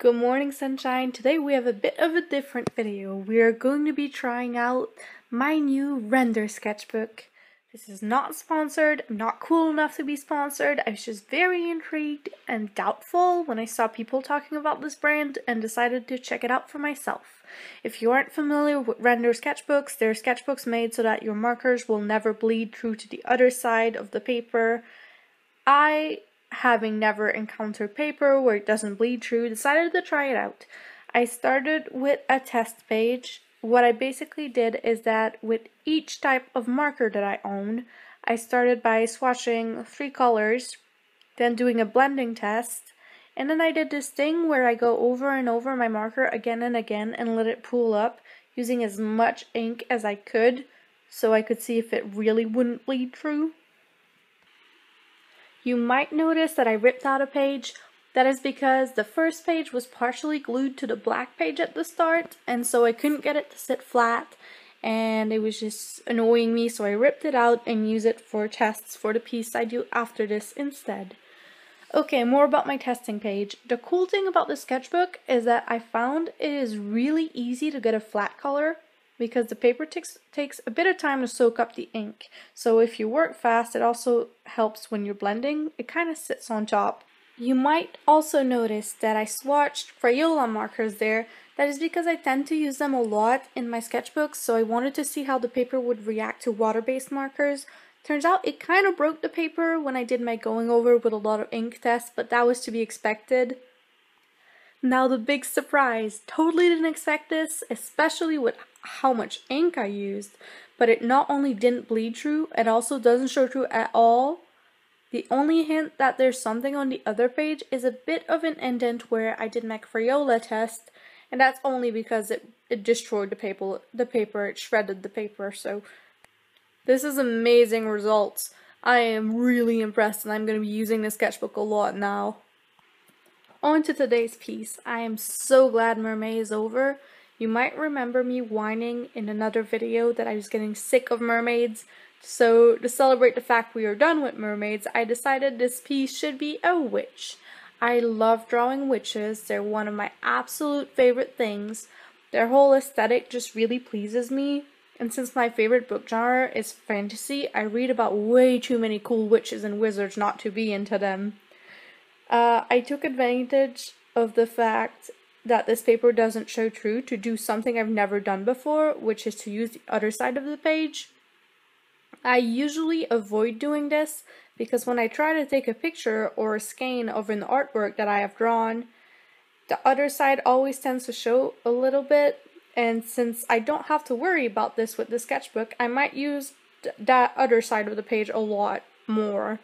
Good morning, sunshine. Today we have a bit of a different video. We are going to be trying out my new Rendr sketchbook. This is not sponsored. I'm not cool enough to be sponsored. I was just very intrigued and doubtful when I saw people talking about this brand and decided to check it out for myself. If you aren't familiar with Rendr sketchbooks, they're sketchbooks made so that your markers will never bleed through to the other side of the paper. Having never encountered paper where it doesn't bleed through, decided to try it out. I started with a test page. What I basically did is that with each type of marker that I own, I started by swatching 3 colors, then doing a blending test, and then I did this thing where I go over and over my marker again and again and let it pool up, using as much ink as I could so I could see if it really wouldn't bleed through. You might notice that I ripped out a page. That is because the first page was partially glued to the black page at the start, and so I couldn't get it to sit flat, and it was just annoying me, so I ripped it out and used it for tests for the piece I do after this instead. Okay, more about my testing page. The cool thing about the sketchbook is that I found it is really easy to get a flat color, because the paper takes a bit of time to soak up the ink. So if you work fast, it also helps when you're blending. It kind of sits on top. You might also notice that I swatched Crayola markers there. That is because I tend to use them a lot in my sketchbooks, so I wanted to see how the paper would react to water-based markers. Turns out it kind of broke the paper when I did my going over with a lot of ink tests, but that was to be expected. Now the big surprise, totally didn't expect this, especially with how much ink I used, but it not only didn't bleed through, it also doesn't show through at all. The only hint that there's something on the other page is a bit of an indent where I did my Crayola test, and that's only because it destroyed the paper, it shredded the paper, so this is amazing results. I am really impressed and I'm going to be using this sketchbook a lot now. On to today's piece. I am so glad Mermaid is over. You might remember me whining in another video that I was getting sick of mermaids. So to celebrate the fact we are done with mermaids, I decided this piece should be a witch. I love drawing witches. They're one of my absolute favorite things. Their whole aesthetic just really pleases me. And since my favorite book genre is fantasy, I read about way too many cool witches and wizards not to be into them. I took advantage of the fact that this paper doesn't show through to do something I've never done before, which is to use the other side of the page. I usually avoid doing this because when I try to take a picture or a scan of an artwork that I have drawn, the other side always tends to show a little bit, and since I don't have to worry about this with the sketchbook, I might use that other side of the page a lot more.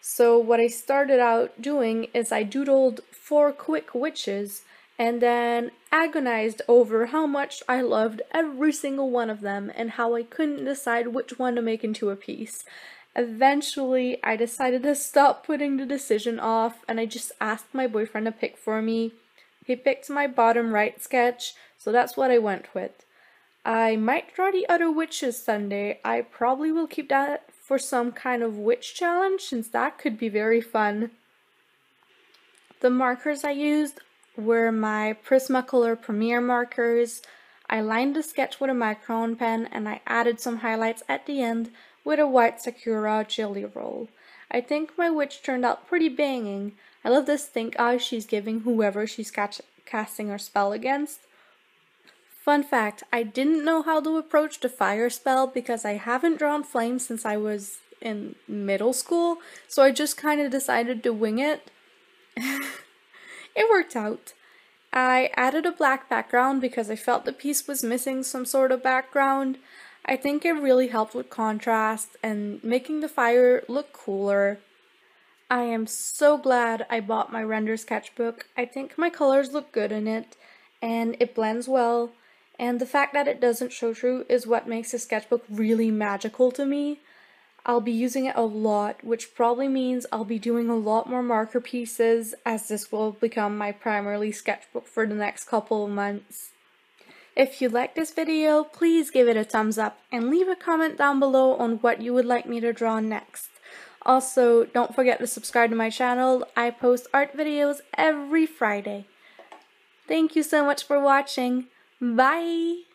So what I started out doing is I doodled 4 quick witches and then agonized over how much I loved every single one of them and how I couldn't decide which one to make into a piece. Eventually, I decided to stop putting the decision off and I just asked my boyfriend to pick for me. He picked my bottom right sketch, so that's what I went with. I might draw the other witches Sunday. I probably will keep that for some kind of witch challenge, since that could be very fun. The markers I used were my Prismacolor Premier markers. I lined the sketch with a micron pen and I added some highlights at the end with a white Sakura jelly roll. I think my witch turned out pretty banging. I love this stink eye she's giving whoever she's casting her spell against. Fun fact, I didn't know how to approach the fire spell because I haven't drawn flames since I was in middle school, so I just kind of decided to wing it. It worked out. I added a black background because I felt the piece was missing some sort of background. I think it really helped with contrast and making the fire look cooler. I am so glad I bought my Rendr sketchbook. I think my colors look good in it, and it blends well. And the fact that it doesn't show through is what makes this sketchbook really magical to me. I'll be using it a lot, which probably means I'll be doing a lot more marker pieces, as this will become my primary sketchbook for the next couple of months. If you like this video, please give it a thumbs up and leave a comment down below on what you would like me to draw next. Also, don't forget to subscribe to my channel. I post art videos every Friday. Thank you so much for watching. Bye!